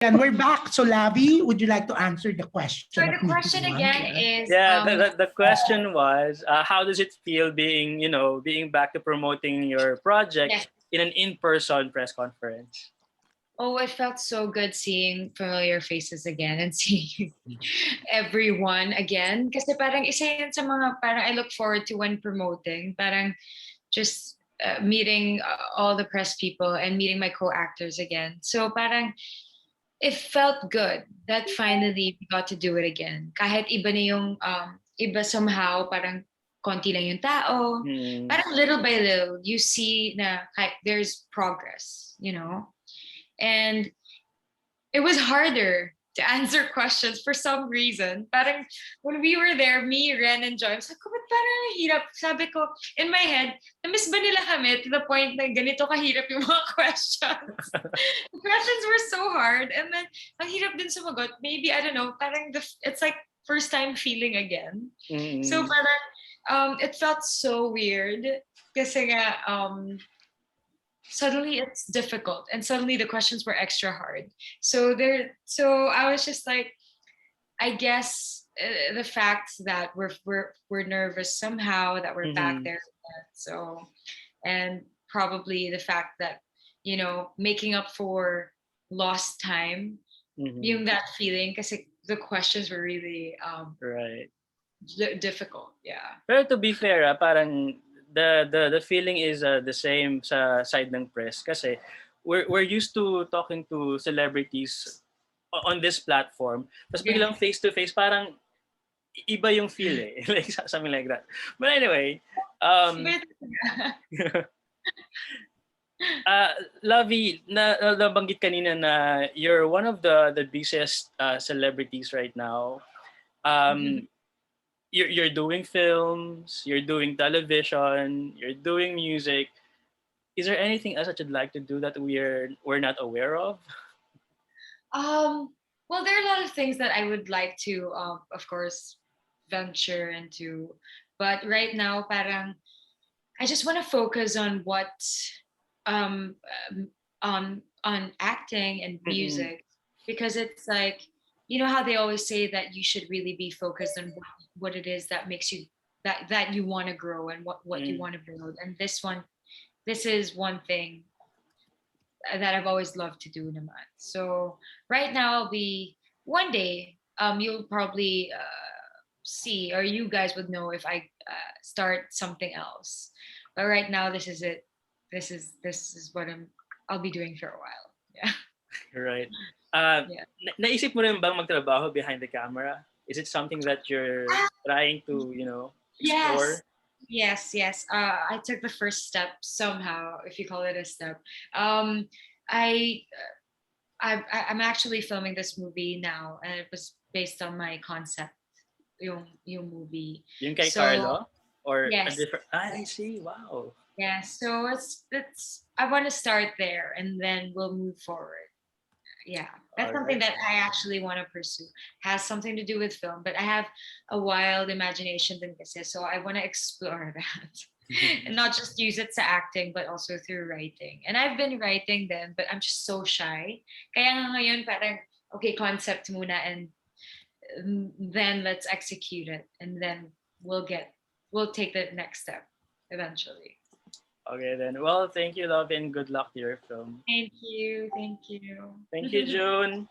And we're back. So, Lavi, would you like to answer the So question of the question Nikki One? again Yeah. is Yeah, the question was, how does it feel being, being back to promoting your project yes. in an in-person press conference? Oh, it felt so good seeing familiar faces again and seeing everyone again. Kasi parang isa yun sa mga parang I look forward to when promoting. Parang just meeting all the press people and meeting my co-actors again. So parang it felt good that finally we got to do it again. Kahit iba na yung iba somehow parang konti lang yung tao. Parang little by little you see na there's progress, you know? And it was harder to answer questions for some reason. Parang when we were there, me, Ren, and Joy, sabi ko, ba't parang hirap? Sabi ko, in my head, na-miss ba nila kami to the point na ganito kahirap yung mga questions? The questions were so hard. And then, ang hirap din sumagot. Maybe, I don't know, parang it's like first time feeling again. So parang, it felt so weird. Kasi nga, suddenly it's difficult and suddenly the questions were extra hard, so I was just like, I guess the fact that we're nervous somehow that we're back there again, so and probably the fact that making up for lost time, yung that feeling kasi the questions were really right difficult, yeah. Pero to be fair, parang the feeling is the same sa side ng press kasi we're used to talking to celebrities on this platform. Tapos biglang face to face parang iba yung feel eh. Like something like that. But anyway, Lovi, nabanggit kanina na you're one of the busiest celebrities right now. You're doing films, you're doing television, you're doing music. Is there anything else that you'd like to do that we're not aware of? Well, there are a lot of things that I would like to, of course, venture into, but right now, parang I just want to focus on what, um, on acting and music, because it's like, you know how they always say that you should really be focused on what it is that makes you that you want to grow and what you want to build, and this is one thing that I've always loved to do naman. So right now I'll be one day you'll probably see, or you guys would know if I start something else. But right now this is it. This is what I'll be doing for a while. Yeah. Right. Yeah. Naisip mo rin bang magtrabaho behind the camera? Is it something that you're trying to, explore? Yes. I took the first step somehow, if you call it a step. I I'm actually filming this movie now, and it was based on my concept, yung movie. Yung kay So, Carlo? Or a yes, different... I see. Wow. yeah. So it's I want to start there, and then we'll move forward. Yeah, that's something Alright. that I actually want to pursue. Has something to do with film, but I have a wild imagination din kasi, so I want to explore that. And not just use it to acting, but also through writing. And I've been writing then, but I'm just so shy. Kaya nga ngayon parang, okay, concept muna, and then let's execute it. And then we'll take the next step eventually. Okay then. Well, thank you, love, and good luck to your film. Thank you. Thank you. Thank you, June.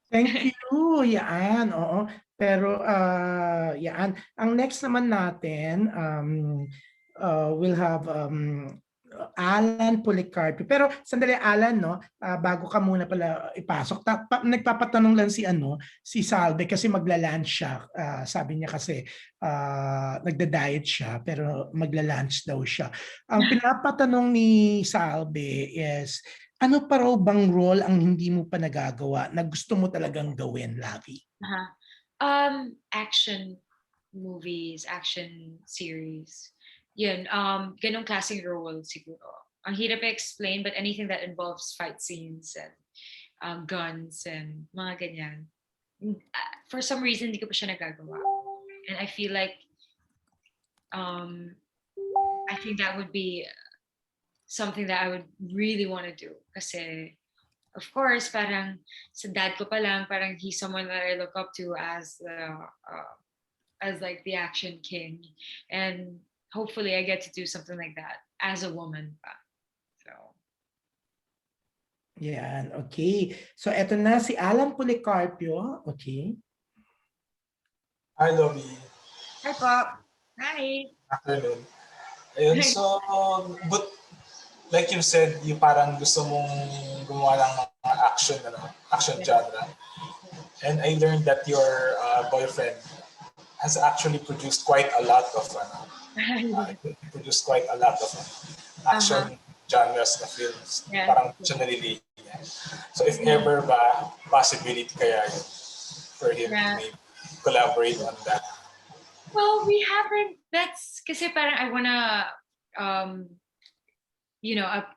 Thank you. Yan, oo. Pero, yan. Ang next naman natin, we'll have Alan Policarpio. Pero sandali, Alan, no? Bago ka muna pala ipasok, nagpapatanong lang si Salve kasi magla-lunch siya. Sabi niya kasi nagda-diet siya pero magla-lunch daw siya. Ang pinapatanong ni Salve is, ano pa raw bang role ang hindi mo pa nagagawa na gusto mo talagang gawin, Lavi? Action movies, action series. Yun, ganong klaseng role siguro. Ang hirap i-explain, but anything that involves fight scenes and guns and mga ganyan. For some reason, hindi ko pa siya nagagawa. And I feel like I think that would be something that I would really want to do kasi of course, parang sa dad ko pa lang, parang he's someone that I look up to as like the action king, and hopefully I get to do something like that as a woman pa. So Yan, okay. So eto na si Alan Policarpio. Okay. Hi, Lovi. hi Pop. Hi. Afternoon. Ayun, so, but like you said, yung parang gusto mong gumawa ng mga action genre. And I learned that your boyfriend has actually produced quite a lot of produced quite a lot of action genres na films. Yeah. Parang siya nalilate niya. So if ever ba, possibility kaya yun for him to maybe collaborate on that? Well, we haven't. That's kasi parang I wanna,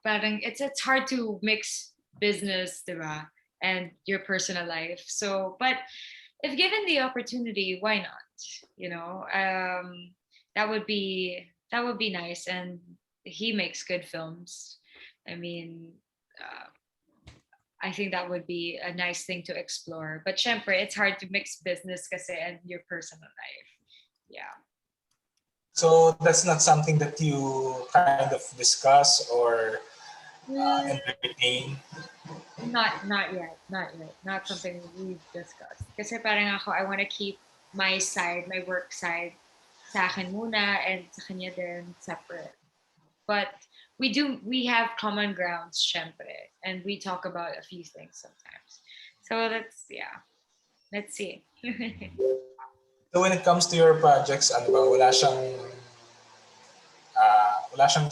parang it's hard to mix business, diba, and your personal life. So, but if given the opportunity, why not? That would be nice, and he makes good films. I mean, I think that would be a nice thing to explore. But syempre, it's hard to mix business kasi and your personal life. Yeah. So that's not something that you kind of discuss or entertain? Not yet. Not something we've discussed. Kasi parang ako, I want to keep my side, my work side, sa akin muna, and sa kanya din separate. But we have common grounds, syempre, and we talk about a few things sometimes. So let's see. So when it comes to your projects, ano ba, wala siyang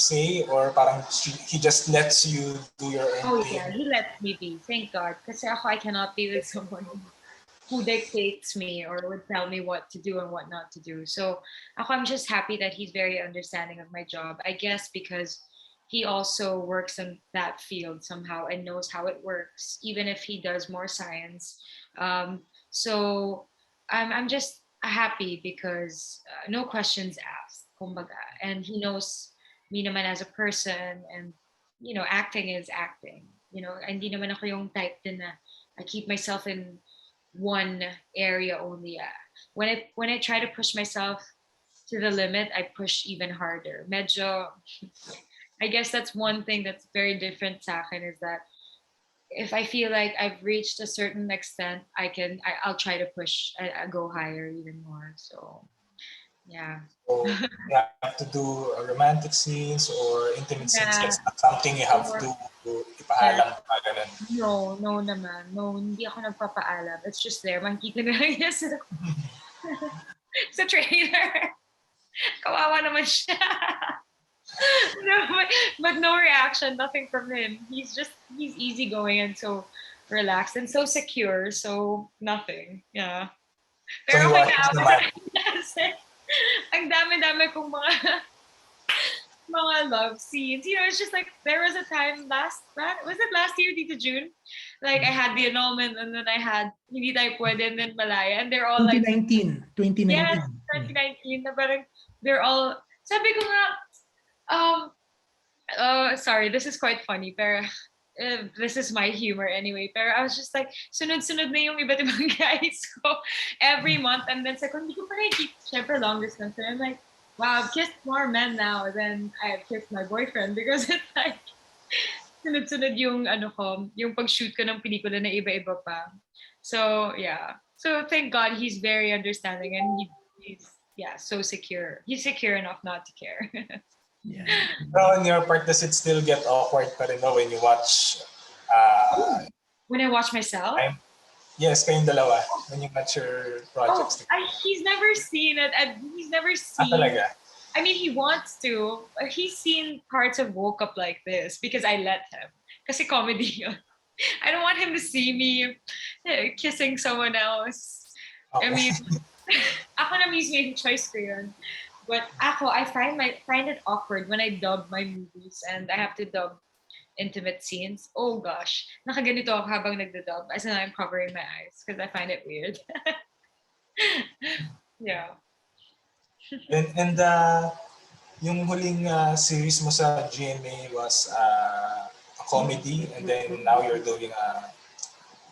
say or parang he just lets you do your own thing? Yeah, he lets me be. Thank God. Kasi ako, I cannot be with someone who dictates me or would tell me what to do and what not to do. So ako, I'm just happy that he's very understanding of my job. I guess because he also works in that field somehow and knows how it works, even if he does more science. So I'm just happy because no questions asked, kumbaga. And he knows me naman as a person, and acting is acting. Hindi naman ako yung type din na I keep myself in one area only. When I try to push myself to the limit, I push even harder. Medyo, I guess that's one thing that's very different sa akin, is that if I feel like I've reached a certain extent, I'll try to push, I go higher even more. So yeah. So you have to do romantic scenes or intimate scenes. Yeah. That's not something you have to ipaalam pa ganun. No naman. No, hindi ako nagpapaalam. It's just there. Makikita na lang niya sa trailer. Kawawa naman siya. No, but no reaction, nothing from him. He's easygoing and so relaxed and so secure. So nothing. Yeah. So he watches naman. Ang dami-dami kong mga love scenes. It's just like there was a time was it last year, Tita June? Like I had the annulment and then I had Hindi Tayo Pwede and then Malaya, and they're all 2019. Yes, 2019. Na parang they're all, sabi ko nga, sorry, this is quite funny, pero this is my humor anyway. Pero I was just like, sunod-sunod na yung iba't ibang guys ko every month. And then sa hindi ko pa nakikita, syempre long distance. And I'm like, wow, I've kissed more men now than I've kissed my boyfriend, because it's like, sunod-sunod yung yung pag-shoot ko ng pelikula na iba-iba pa. So, yeah. So, thank God he's very understanding, and he's so secure. He's secure enough not to care. Yeah. So on your part, does it still get awkward pa rin when you watch? When I watch myself? Yes, kayong dalawa. When you watch your projects. He's never seen it. He's never seen. Talaga? I mean, he wants to. He's seen parts of Woke Up Like This because I let him. Kasi comedy yun. I don't want him to see me kissing someone else. Okay. I mean, ako na mismo yung choice ko yun. But I find it awkward when I dub my movies and I have to dub intimate scenes. Oh gosh, nakaganito ako habang nagda-dub as in I'm covering my eyes because I find it weird. Yeah. And yung huling series mo sa GMA was a comedy, and then now you're doing a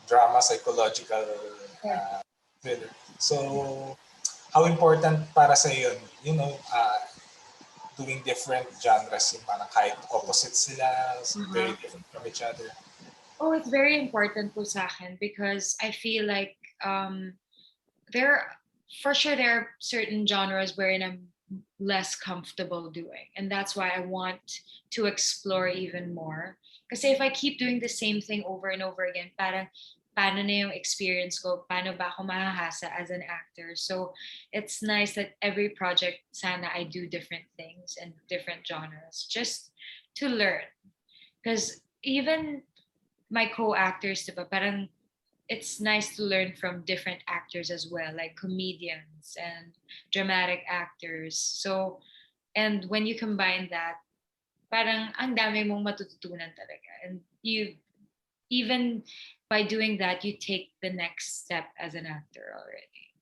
drama, psychological thriller. So, how important para sa yun, doing different genres, yung parang kahit opposite sila, very different from each other? Oh, it's very important po sa akin because I feel like there, for sure, there are certain genres wherein I'm less comfortable doing, and that's why I want to explore even more. Because if I keep doing the same thing over and over again, parang paano na yung experience ko, paano ba ako mahahasa as an actor. So it's nice that every project, sana I do different things and different genres just to learn. Because even my co-actors, diba, parang it's nice to learn from different actors as well, like comedians and dramatic actors. So, and when you combine that, parang ang dami mong matututunan talaga. And you, even by doing that, you take the next step as an actor already.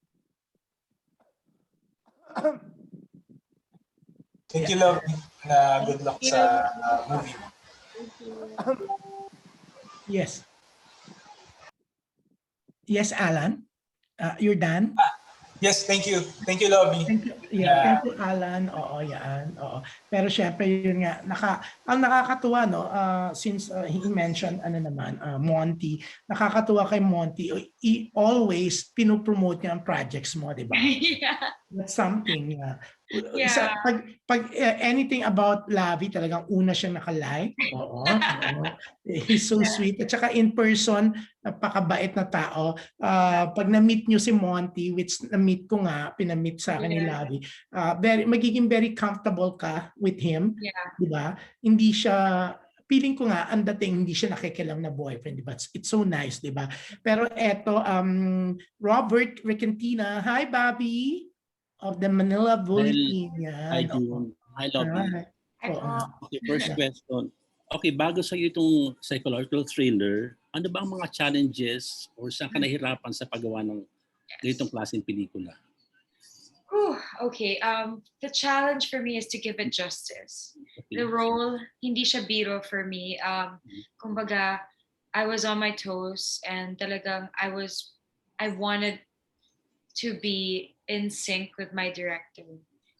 Thank you, Lovi. Good luck sa movie mo. Yes. Yes, Alan. You're done? Yes, thank you. Thank you, Lovi. Thank you. Yeah, thank you, Alan. Oo, yan. Oo. Pero syempre yun nga, ang nakakatuwa, no, since he mentioned Monty, nakakatuwa kay Monty, always pinopromote niya ang projects mo, di ba? Yeah. That's something. Yeah. Pag anything about Lavi, talagang una siya naka-like. Oo. He's so sweet. At saka in person, napakabait na tao. Pag na-meet nyo si Monty, which na-meet ko nga, pinamit sa akin ni Lavi, magiging very comfortable ka with him. Yeah. Di ba? Hindi siya, feeling ko nga, ang dating hindi siya nakikilang na boyfriend, di ba? It's so nice, di ba? Pero eto, Robert Recantina, hi Bobby, of the Manila Bulletin. Hi, June. Hi, Lovi. Okay, first question. Okay, bago sa iyo itong psychological thriller, ano ba ang mga challenges or saan ka nahirapan sa paggawa ng ganitong klaseng pelikula? Okay. The challenge for me is to give it justice. Okay. The role, hindi siya biro for me. Kumbaga, I was on my toes and talagang I wanted to be in sync with my director.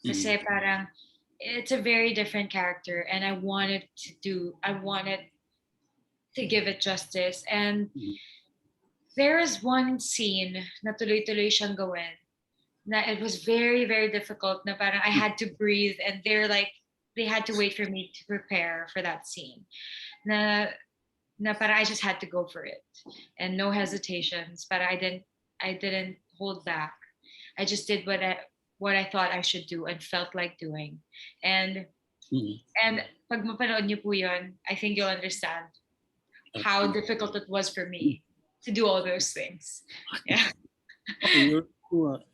Kasi parang it's a very different character and I wanted to give it justice. And there is one scene na tuloy-tuloy siyang gawin na it was very, very difficult na parang I had to breathe and they had to wait for me to prepare for that scene. Na parang I just had to go for it and no hesitations. But I didn't hold back. I just did what I thought I should do and felt like doing. And pag mapanood niyo po yun, I think you'll understand how difficult it was for me to do all those things. Yeah. Okay,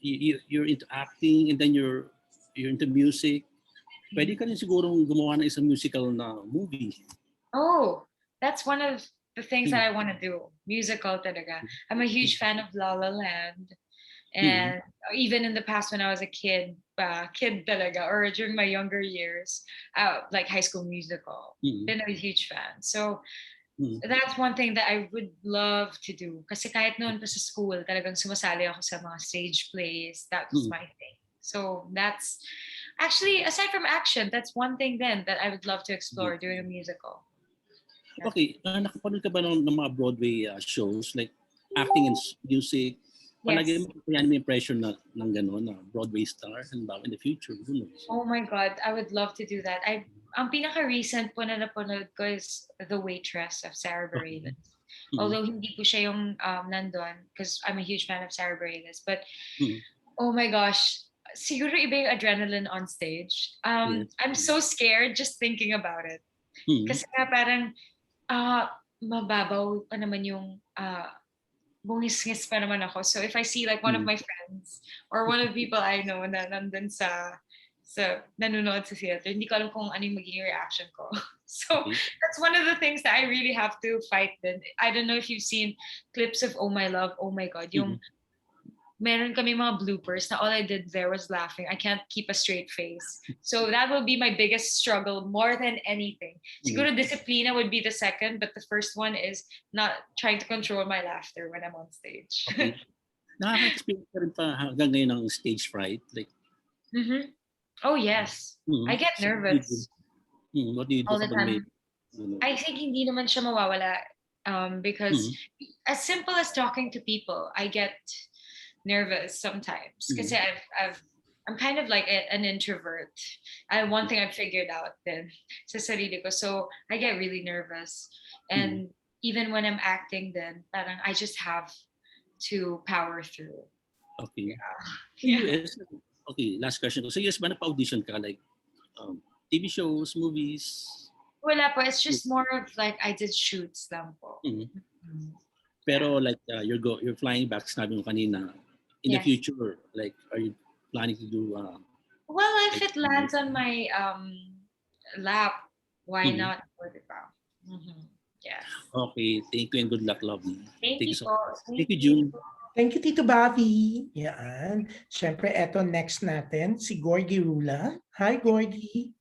you're into acting and then you're into music. Pwede ka rin sigurong gumawa ng isang musical na movie. Oh, that's one of the things that I want to do. Musical talaga. I'm a huge fan of La La Land. And even in the past when I was a kid talaga, or during my younger years, like High School Musical, been a huge fan. So that's one thing that I would love to do. Kasi kahit noon pa sa school, talagang sumasali ako sa mga stage plays. That was my thing. So that's actually, aside from action, that's one thing then that I would love to explore doing a musical. Yeah. Okay, nakapanood ka ba ng mga Broadway shows like acting and music? Palagi mo may impression na ng gano'n na Broadway star and in the future. Oh my God, I would love to do that. Ang pinaka-recent po na napanood ko is The Waitress of Sarah Bareilles. Although hindi po siya yung nandun because I'm a huge fan of Sarah Bareilles. But oh my gosh, siguro iba yung adrenaline on stage. I'm so scared just thinking about it. Kasi nga parang mababaw pa naman yung bungis-ngis pa naman ako. So if I see like one of my friends or one of the people I know na nandun sa nanonood sa theater, hindi ko alam kung ano yung magiging reaction ko. So that's one of the things that I really have to fight then. I don't know if you've seen clips of Oh My Love, Oh My God, yung meron kami mga bloopers na all I did there was laughing. I can't keep a straight face. So that will be my biggest struggle more than anything. Siguro disiplina would be the second, but the first one is not trying to control my laughter when I'm on stage. Okay. Nakaka-experience ka rin pa hanggang ngayon ng stage fright? Like, Mm-hmm. Oh yes. I get so nervous what do you do all the kapag may... time. I think hindi naman siya mawawala because as simple as talking to people, I get nervous sometimes kasi I'm kind of like an introvert. One thing I've figured out then sa sarili ko. So I get really nervous. And even when I'm acting then, parang I just have to power through. Okay. Yeah. US, okay, last question ko. Sa US ba napa-audition ka? Like, TV shows, movies? Wala po. It's just more of like I did shoots lang po. Pero like, you're flying back, sabi mo kanina, in the Yes. future, like, are you planning to do... Well, if it lands on my lap, why not? Yes. Okay, thank you and good luck, Lovi. Thank you so po. much. Thank you, June. Thank you, Tito Bobby. Yan. Siyempre, eto next natin, si Gorgie Rula. Hi, Gorgie.